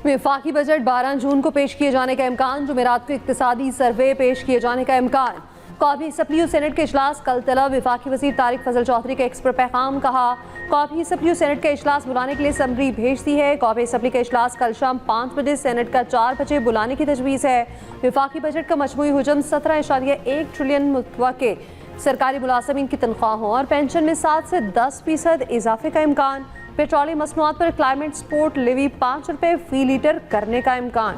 वफाकी बजट 12 जून को पेश किए जाने का इम्कान। जुमेरात को इक्तिसादी सर्वे पेश किए जाने का इम्कान। कौमी असम्बली और सेनेट के इजलास कल तलब। वफाकी वज़ीर तारिक फजल चौधरी का एक्स पर पैगाम। कहा कौमी असम्बली और सेनेट का इजलास बुलाने के लिए समरी भेज दी है। कौमी असम्बली का इजलास कल शाम 5 बजे, सेनेट का 4 बजे बुलाने की तजवीज़ है। वफाकी बजट का मजमूई हुजम 17.1 ट्रिलियन मुतवक्के। सरकारी मुलाजमीन की तनख्वाहों और पेंशन में 7 से 10% इजाफे का इम्कान। पेट्रोलियम मसनूआत पर क्लाइमेट सपोर्ट लेवी 5 रुपये फी लीटर करने का इम्कान।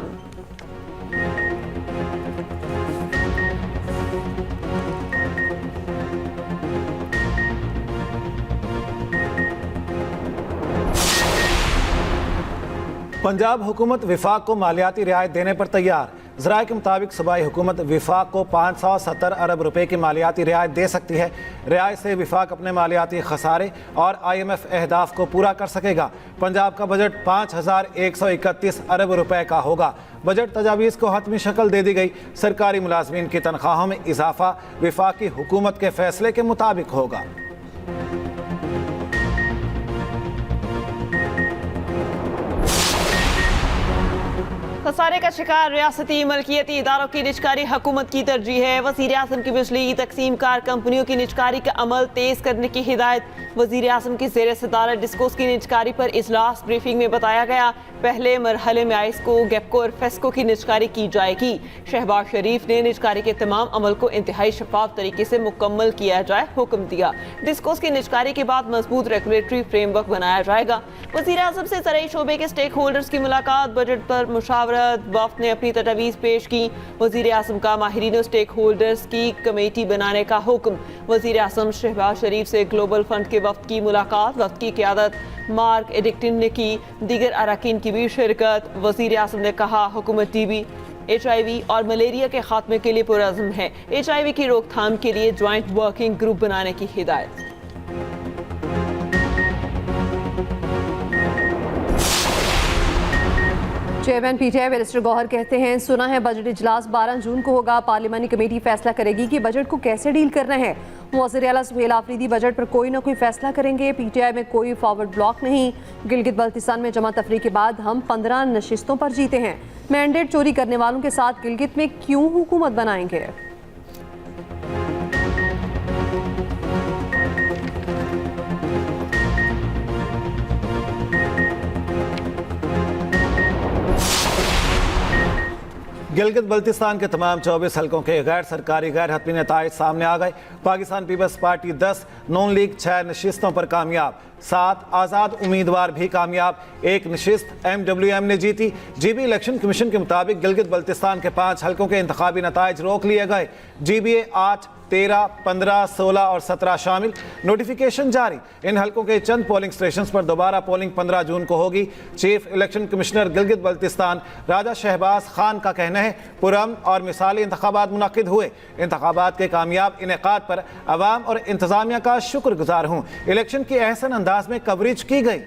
पंजाब हुकूमत विफाक को मालियाती रियायत देने पर तैयार। ज़राए के मुताबिक सूबाई हुकूमत विफाक को 570 अरब रुपए की मालियाती रियायत दे सकती है। रियायत से विफाक अपने मालियाती खसारे और IMF अहदाफ को पूरा कर सकेगा। पंजाब का बजट 5131 अरब रुपए का होगा। बजट तजावीज़ को हतमी शक्ल दे दी गई। सरकारी मुलाजमीन की तनख्वाहों में इजाफा विफाकी हुकूमत के फैसले के मुताबिक होगा। खसारे का शिकार रियासती मलकियती इदारों की निजकारी हुकूमत की तरजीह है। वज़ीर आज़म की बिजली की तकसीम कार कंपनियों की निजकारी का अमल तेज करने की हिदायत। वज़ीर आज़म की ज़ेर सदारत डिस्कोस की निजकारी पर इजलास। ब्रीफिंग में बताया गया पहले मरहले में आइस्को, गेपको और फेस्को की निजकारी की जाएगी। शहबाज शरीफ ने निजकारी के तमाम अमल को इंतहाई शफाफ तरीके से मुकम्मल किया जाए हुक्म दिया। डिस्कोस की निजकारी के बाद मजबूत रेगुलेटरी फ्रेमवर्क बनाया जाएगा। वज़ीर आज़म से ज़राई शोबे के स्टेक होल्डर्स की मुलाकात। बजट पर मुशावरत। वफ्द ने अपनी तजवीज़ पेश की। वज़ीर आज़म का माहिरीन और स्टेक होल्डर्स की कमेटी बनाने का हुक्म। वज़ीर आज़म शहबाज शरीफ से ग्लोबल फंड के वफ्द की मुलाकात। वफ्द की क़यादत मार्क एडिक्टिन ने की। दीगर अरकान की भी शिरकत। वज़ीर आज़म ने कहा हुकूमत TB, HIV और मलेरिया के खात्मे के लिए पुरअज़्म है। HIV की रोकथाम के लिए ज्वाइंट वर्किंग ग्रुप बनाने की हिदायत। चेयरमैन PTI बैरिस्टर गौहर कहते हैं सुना है बजट इजलास 12 जून को होगा। पार्लिमानी कमेटी फैसला करेगी कि बजट को कैसे डील करना है। वज़ीर आला सुहेल आफरीदी बजट पर कोई ना कोई फैसला करेंगे। PTI में कोई फॉरवर्ड ब्लॉक नहीं। गिलगित बल्तिस्तान में जमा तफरी के बाद हम 15 नशिस्तों पर जीते हैं। मैंडेट चोरी करने वालों के साथ गिलगित में क्यों हुकूमत बनाएंगे। गिलगित बल्तिस्तान के तमाम 24 हलकों के गैर सरकारी गैर हतमी नताइज सामने आ गए। पाकिस्तान पीपल्स पार्टी 10, नून लीग 6 नशिस्तों पर कामयाब। 7 आज़ाद उम्मीदवार भी कामयाब। 1 नशिस्त MWM ने जीती। GB इलेक्शन कमीशन के मुताबिक गिलगित बल्तिस्तान के 5 हलकों के इंतखाबी नताइज रोक लिए गए। GBA 8, 13, 15, 16 और 17 शामिल। नोटिफिकेशन जारी। इन हलकों के चंद पोलिंग स्टेशन पर दोबारा पोलिंग 15 जून को होगी। Chief election commissioner Gilgit Baltistan Raja Shahbaz Khan का कहना है पुरअमन और मिसाली इंतखाबात मुनक्किद हुए। इंतखाबात के कामयाब इनेकाद पर अवाम और इंतजामिया का शुक्रगुजार हूँ। इलेक्शन की अहसन अंदाज में कवरेज की गई।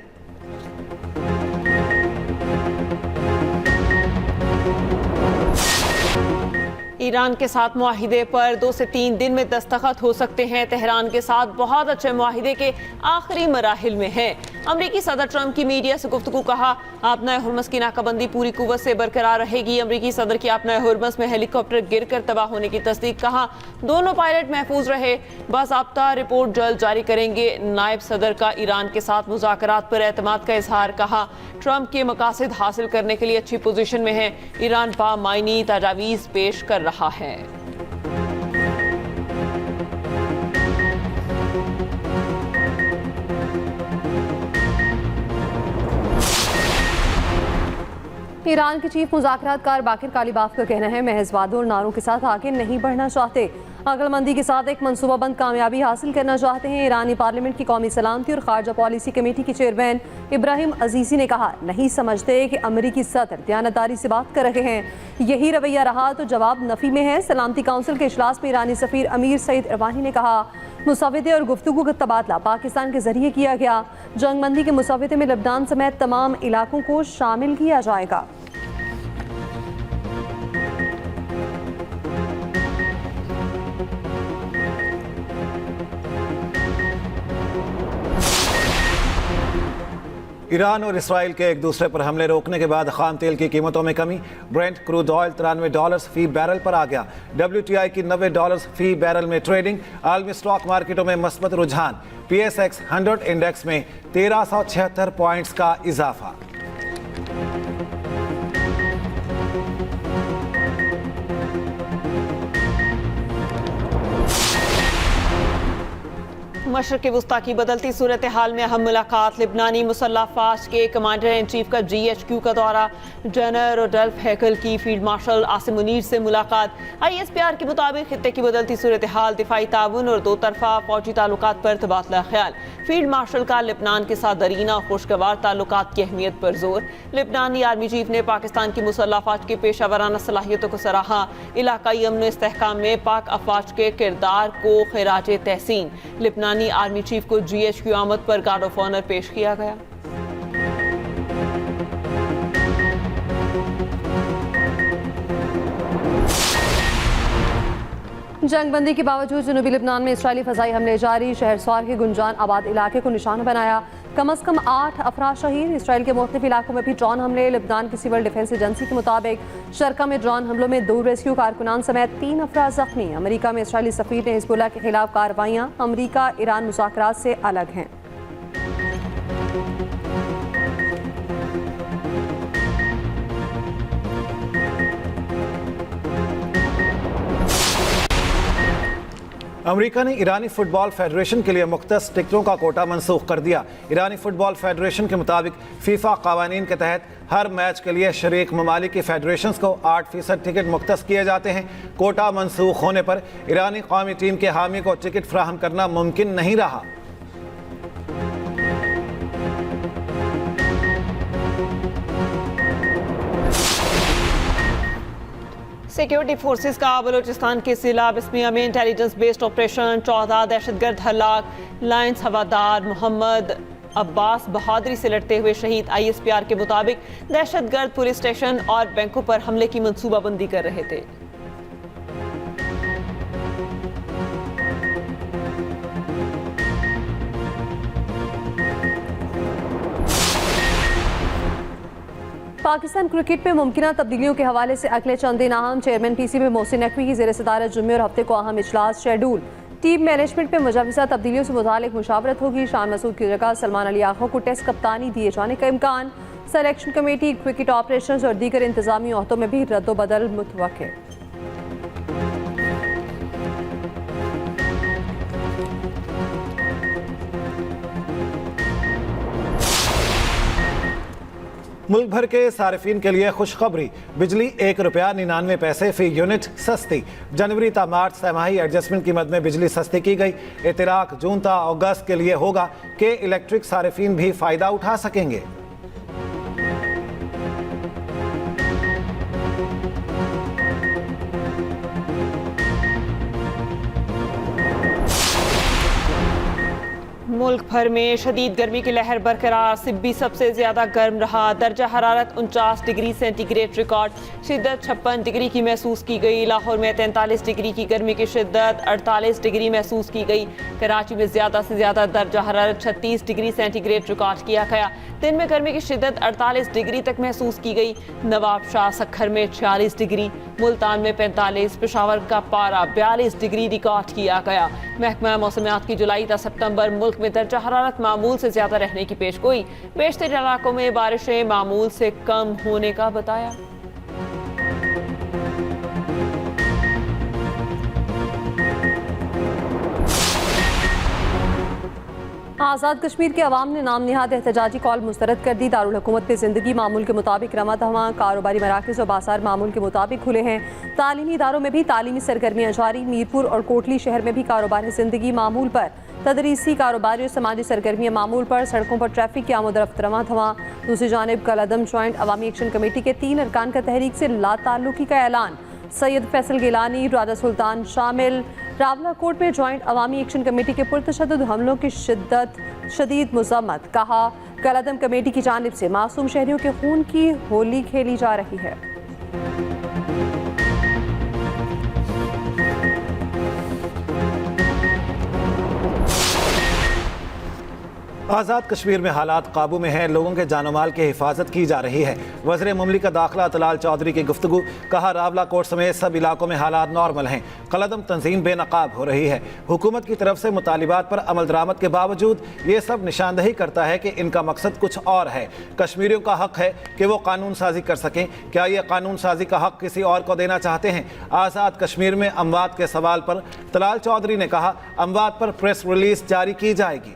ईरान के साथ मुआहिदे पर 2 से 3 दिन में दस्तखत हो सकते हैं। तेहरान के साथ बहुत अच्छे मुआहिदे के आखिरी मराहिल में है। अमरीकी सदर ट्रंप की मीडिया से गुफ्तगू। कहा आपना हुर्मस की नाकाबंदी पूरी कुव्वत से बरकरार रहेगी। अमरीकी सदर की आपना हुर्मस में हेलीकॉप्टर गिर कर तबाह होने की तस्दीक। कहा दोनों पायलट महफूज रहे। बाज़ाब्ता रिपोर्ट जल्द जारी करेंगे। नायब सदर का ईरान के साथ मुज़ाकरात पर एतमाद का इजहार। कहा ट्रंप के मकासद हासिल करने के लिए अच्छी पोजीशन में है। ईरान बामायनी तजावीज़ पेश कर रहा है। ईरान के चीफ मुज़ाकरातकार बाकिर कालीबाफ का कहना है महज वादों और नारों के साथ आगे नहीं बढ़ना चाहते। अक्लमंदी के साथ एक मनसूबाबंद कामयाबी हासिल करना चाहते हैं। ईरानी पार्लियामेंट की कौमी सलामती और खारजा पॉलिसी कमेटी के चेयरमैन इब्राहिम अजीज़ी ने कहा नहीं समझते कि अमरीकी सदर दयानतदारी से बात कर रहे हैं। यही रवैया रहा तो जवाब नफी में है। सलामती काउंसिल के इजलास में ईरानी सफ़ीर अमीर सईद इरवानी ने कहा मुसव्वदे और गुफ्तगू का तबादला पाकिस्तान के जरिए किया गया। जंगबंदी के मुसव्वदे में लबनान समेत तमाम इलाकों को शामिल किया जाएगा। ईरान और इसराइल के एक दूसरे पर हमले रोकने के बाद खाम तेल की कीमतों में कमी। ब्रेंट क्रूड ऑयल $93 फी बैरल पर आ गया। WTI की $90 फी बैरल में ट्रेडिंग। आलमी स्टॉक मार्केटों में मस्बत रुझान। PSX 100 इंडेक्स में 1376 पॉइंट्स का इजाफा। मशरक़ वुस्ता की बदलती सूरत हाल में अहम मुलाकात। लिबनानी मुसल्लह फ़ौज के कमांडर इन चीफ का GHQ का दौरा। जनरल रोडल्फ हैकल की फील्ड मार्शल आसिम मुनीर से मुलाकात। ISPR के मुताबिक खित्ते की बदलती सूरत हाल, दिफाई ताउन और दो तरफा फौजी ताल्लुकात पर तबादला ख्याल। फील्ड मार्शल का लिबनान के साथ दरीना और खुशगवार ताल्लुकात की अहमियत पर जोर। लिबनानी आर्मी चीफ ने पाकिस्तान की मुसल्लह फ़ौज की पेशावराना सलाहियतों को सराहा। इलाकाई अमन इस्तेहकाम में पाक अफवाज के किरदार को खिराज तहसीन। लिबनानी आर्मी चीफ को GHQ आमद पर गार्ड ऑफ ऑनर पेश किया गया। जंगबंदी के बावजूद जनूबी लिबनान में इसराइली फजाई हमले जारी। शहर स्वार के गुंजान आबाद इलाके को निशाना बनाया। कम अज कम 8 अफराद शहीद। इसराइल के मुख्तलिफ इलाकों में भी ड्रोन हमले। लिबनान की सिविल डिफेंस एजेंसी के मुताबिक शरका में ड्रोन हमलों में 2 रेस्क्यू कारकुनान समेत 3 अफराद जख्मी। अमेरिका में इसराइली सफीर ने हिजबुल्लाह के खिलाफ कार्रवाइयाँ। अमेरिका ईरान मुज़ाकरात से अलग हैं। अमेरिका ने ईरानी फुटबॉल फेडरेशन के लिए मुख्तस टिकटों का कोटा मनसूख कर दिया। ईरानी फुटबॉल फेडरेशन के मुताबिक फीफा कावानीन के तहत हर मैच के लिए शरीक ममालिक की फेडरेशंस को 8% टिकट मुख्तस किए जाते हैं। कोटा मनसूख होने पर ईरानी कौमी टीम के हामी को टिकट फ्राहम करना मुमकिन नहीं रहा। सिक्योरिटी फोर्सेस का बलूचिस्तान के जिला बिस्मिया में इंटेलिजेंस बेस्ड ऑपरेशन। 14 दहशतगर्द हलाक। लायंस हवादार मोहम्मद अब्बास बहादुरी से लड़ते हुए शहीद। ISPR के मुताबिक दहशतगर्द पुलिस स्टेशन और बैंकों पर हमले की मंसूबाबंदी कर रहे थे। पाकिस्तान क्रिकेट में मुमकिन तब्दीलियों के हवाले से अगले चंद दिन अहम। चेयरमैन PCB मोहसिन नकवी की ज़ेर सदारत जुम्मे और हफ्ते को अहम इजलास शेड्यूल। टीम मैनेजमेंट में मुजवज़ा तब्दीलियों से मुतालिक मुशावरत होगी। शान मसूद की जगह सलमान अली आखा को टेस्ट कप्तानी दिए जाने का इम्कान। सेलेक्शन कमेटी, क्रिकेट ऑपरेशंस और दीगर इंतजामी ओहदों में भी रद्दोबदल मुतवक्किल। मुल्क भर के सार्फिन के लिए खुशखबरी। बिजली ₹1.99 फी यूनिट सस्ती। जनवरी ता मार्च तिमाही एडजस्टमेंट कीमत में बिजली सस्ती की गई। इतराक जून ता अगस्त के लिए होगा कि इलेक्ट्रिक सार्फिन भी फ़ायदा उठा सकेंगे। मुल्क भर में शदीद गर्मी की लहर बरकरार। सिब्बी सबसे ज्यादा गर्म रहा। दर्जा हरारत 49 डिग्री सेंटीग्रेड रिकॉर्ड। शिद्दत 56 डिग्री की महसूस की गई। लाहौर में 43 डिग्री की गर्मी की शिद्दत 48 डिग्री महसूस की गई। कराची में ज्यादा से ज्यादा दर्जा हरारत 36 डिग्री सेंटीग्रेड रिकॉर्ड किया गया। दिन में गर्मी की शिद्दत 48 डिग्री तक महसूस की गई। नवाबशाह सखर में 46 डिग्री, मुल्तान में 45, पेशावर का पारा 42 डिग्री रिकॉर्ड किया गया। महकमा मौसमियात की जुलाई ता सितंबर मुल्क में दर्जा हरारत मामूल से ज्यादा रहने की पेशगोई। बेशतर इलाकों में बारिशें मामूल से कम होने का बताया। आज़ाद कश्मीर के अवाम ने नाम निहाद एहतजाजी कॉल मुस्तरद कर दी। दारुल हुकूमत में ज़िंदगी मामूल के मुताबिक रमा दवा। कारोबारी मराकज़ और बाजार मामूल के मुताबिक खुले हैं। तालीमी इदारों में भी तालीमी सरगर्मियाँ जारी। मीरपुर और कोटली शहर में भी कारोबारी ज़िंदगी मामूल पर। तदरीसी, कारोबारी और समाजी सरगर्मियाँ मामूल पर। सड़कों पर ट्रैफिक की आमोदरफ्त रवा धवा। दूसरी जानब कलअदम जॉइंट अवामी एक्शन कमेटी के 3 अरकान का तहरीक से लाताल्लुकी का ऐलान। सैयद फैसल गिलानी, राजा सुल्तान शामिल। रावलाकोट में जॉइंट अवामी एक्शन कमेटी के पुरतशद्दुद हमलों की शदीद मज़म्मत। कहा, कलअदम कमेटी की जानिब से मासूम शहरियों के खून की होली खेली जा रही है। आज़ाद कश्मीर में हालात काबू में हैं, लोगों के जानो माल की हिफाजत की जा रही है। वज़ीर मुमलिकत दाखिला तलाल चौधरी की गुफ्तगू, कहा रावला कोट समेत सब इलाकों में हालात नॉर्मल हैं। कलदम तंजीम बेनकाब हो रही है। हुकूमत की तरफ से मुतालिबात पर अमल दरामद के बावजूद ये सब निशानदही करता है कि इनका मकसद कुछ और है। कश्मीरियों का हक है कि वो कानून साजी कर सकें। क्या ये कानून साजी का हक किसी और को देना चाहते हैं? आज़ाद कश्मीर में अमवात के सवाल पर तलाल चौधरी ने कहा, अमवात पर प्रेस रिलीज जारी की जाएगी।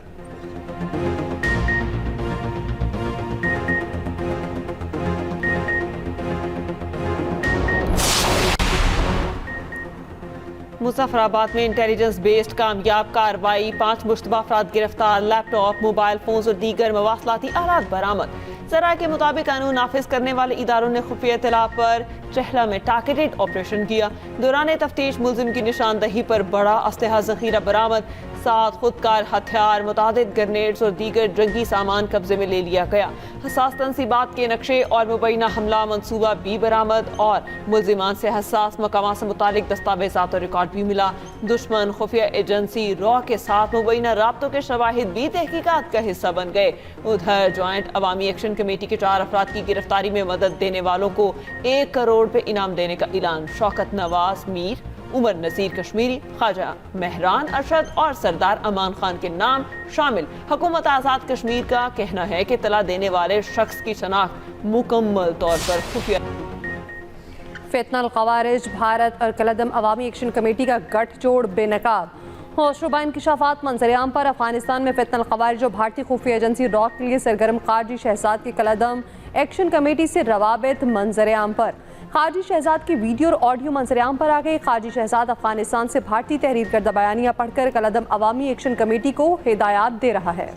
मुजफ्फराबाद में इंटेलिजेंस बेस्ड कामयाब कार्रवाई, 5 मुश्तबा अफराद गिरफ्तार, लैपटॉप, मोबाइल फोन्स और दीगर मवासलाती आलात बरामद। जरा के मुताबिक कानून नाफिज करने वाले इदारों ने खुफिया इत्तला पर चहला में टारगेटेड ऑपरेशन किया। दौरान तफ्तीश मुलजिम की निशानदही पर बड़ा असलहा जखीरा बरामद, 7 खुदकार हथियार, मुतादिद ग्रेनेड्स और दीगर जंगी सामान कब्जे में ले लिया गया। हसास तंसीबात के नक्शे और मुबैना हमला मंसूबा भी बरामद और मुलजिमान से हसास मकामात से मुतालिक दस्तावेजात और रिकॉर्ड भी मिला। दुश्मन खुफिया एजेंसी रॉ के साथ मुबैना राब्तों के शवाहिद भी तहकीकात का हिस्सा बन गए। उधर ज्वाइंट अवामी एक्शन कमेटी के 4 अफराद की गिरफ्तारी में मदद देने वालों को 1 करोड़ पे इनाम देने का ऐलान। शौकत नवाज मीर, उमर नसीर कश्मीरी, ख्वाजा महरान अरशद और सरदार अमान खान के नाम शामिल। हुकूमत आज़ाद कश्मीर का कहना है कि तला देने वाले शख्स की शनाख्त मुकम्मल तौर पर खुफिया। फितनल ख़वारिज भारत और कलदम अवामी एक्शन कमेटी का गठजोड़ बेनकाब। होशरुबा इंकशाफात मंजरेआम पर अफगानिस्तान में फितनल ख़वारिज और भारतीय खुफिया एजेंसी रॉक के लिए सरगर्म काजी शहजाद की कलदम एक्शन कमेटी से रवाबित मंजरेआम पर। काजी शहजाद की वीडियो और ऑडियो मंजरेआम पर आ गई। काजी शहजाद अफगानिस्तान से भारतीय तहरीर करदा बयानिया पढ़कर कलदम अवामी एक्शन कमेटी को हिदायत दे रहा है।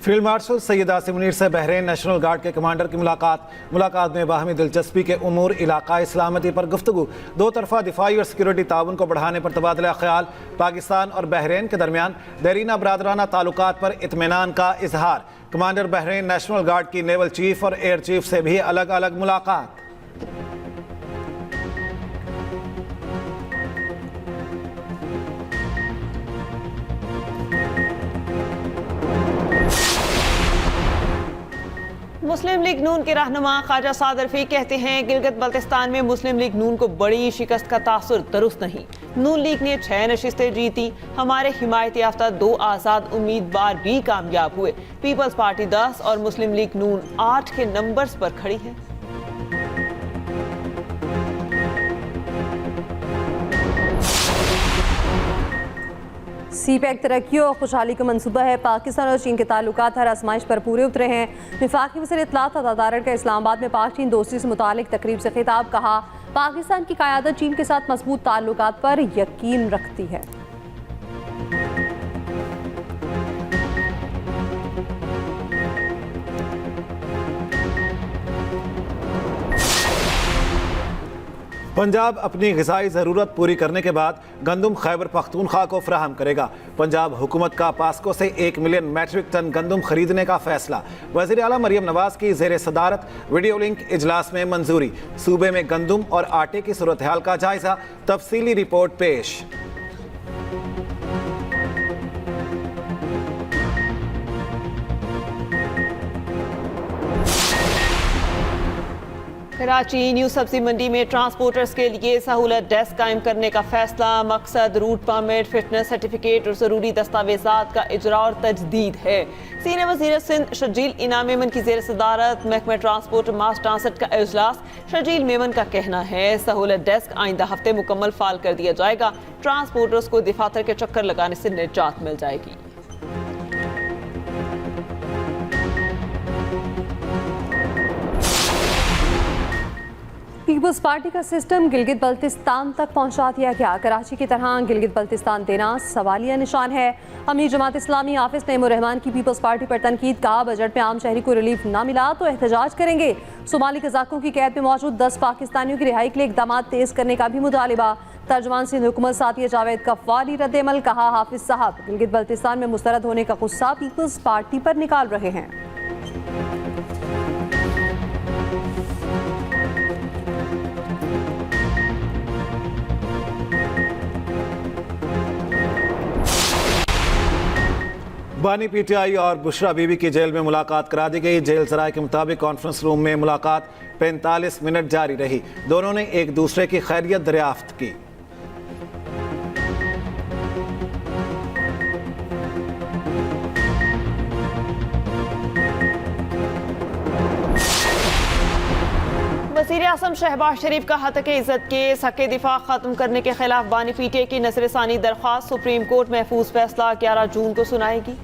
फील्ड मार्शल सैयद आसिम मुनीर से बहरीन नेशनल गार्ड के कमांडर की मुलाकात में बाहमी दिलचस्पी के उमूर, इलाकाई सलामती पर गुफ्तगू। 2 तरफा दिफाई और सिक्योरिटी ताउन को बढ़ाने पर तबादला ख्याल। पाकिस्तान और बहरीन के दरमियान देरीना बरादराना ताल्लुकात पर इत्मीनान का इजहार। कमांडर बहरीन नेशनल गार्ड की नेवल चीफ और एयर चीफ से भी अलग अलग मुलाकात। मुस्लिम लीग नून के रहनुमा ख्वाजा साद रफीक कहते हैं गिलगित बल्तिस्तान में मुस्लिम लीग नून को बड़ी शिकस्त का तासुर दुरुस्त नहीं। नून लीग ने 6 नशिस्तें जीती। हमारे हिमायत याफ्ता 2 आज़ाद उम्मीदवार भी कामयाब हुए। पीपल्स पार्टी 10 और मुस्लिम लीग नून 8 के नंबर्स पर खड़ी है। सीपैक तरक्की और खुशहाली का मंसूबा है। पाकिस्तान और चीन के ताल्लुकात हर आजमाइश पर पूरे उतरे हैं। वफाकी वज़ीर इत्तलात अदादारत का इस्लामाबाद में पाक चीन दोस्ती से मुतालिक तकरीब से खिताब। कहा, पाकिस्तान की क़यादत चीन के साथ मजबूत ताल्लुकात पर यकीन रखती है। पंजाब अपनी ग़िज़ाई ज़रूरत पूरी करने के बाद गंदम खैबर पख्तूनख्वा को फराहम करेगा। पंजाब हुकूमत का पास्को से 1 मिलियन मैट्रिक टन गंदम खरीदने का फैसला। वज़ीर आला मरियम नवाज की ज़ेर सदारत वीडियो लिंक इजलास में मंजूरी। सूबे में गंदम और आटे की सूरत हाल का जायजा, तफसीली रिपोर्ट पेश। कराची न्यू सब्जी मंडी में ट्रांसपोर्टर्स के लिए सहूलत डेस्क कायम करने का फैसला। मकसद रूट परमिट, फिटनेस सर्टिफिकेट और ज़रूरी दस्तावेजात का इजरा और तजदीद है। सीनियर वज़ीर सिंध शजील इनाम मेमन की ज़ेर सदारत महकमा ट्रांसपोर्ट मास ट्रांसट का इजलास। शजील मेमन का कहना है सहूलत डेस्क आइंदा हफ्ते मुकम्मल फाल कर दिया जाएगा। ट्रांसपोर्टर्स को दफातर के चक्कर लगाने से निजात मिल जाएगी। पीपल्स पार्टी का सिस्टम गिलगित बल्तिस्तान तक पहुंचा दिया गया। कराची की तरह गिलगित बल्तिस्तान देना सवालिया निशान है। अमीर जमात इस्लामी हाफिज नईमुर रहमान की पीपल्स पार्टी पर तनकीद। कहा, बजट में आम शहरी को रिलीफ ना मिला तो एहतजाज करेंगे। सोमाली कज़ाकों की कैद में मौजूद 10 पाकिस्तानियों की रिहाई के लिए इकदाम तेज करने का भी मुतालिबा। तर्जुमान सिंध हुकूमत साथिया जावेद का फौरी रद्द-ए-अमल। कहा, हाफिज साहब गिलगित बल्तिस्तान में मुस्तरद होने का गुस्सा पीपल्स पार्टी पर निकाल रहे हैं। बानी पीटीआई और बुशरा बीबी की जेल में मुलाकात करा दी गई। जेल सराय के मुताबिक कॉन्फ्रेंस रूम में मुलाकात 45 मिनट जारी रही। दोनों ने एक दूसरे की खैरियत दरियाफ्त की। वज़ीर आज़म शहबाज शरीफ का हतक इज़्ज़त केस हक़ दिफा ख़त्म करने के खिलाफ बानी पीटीआई की नज़रसानी दरख्वास्त सुप्रीम कोर्ट महफूज फैसला 11 जून को सुनाएगी।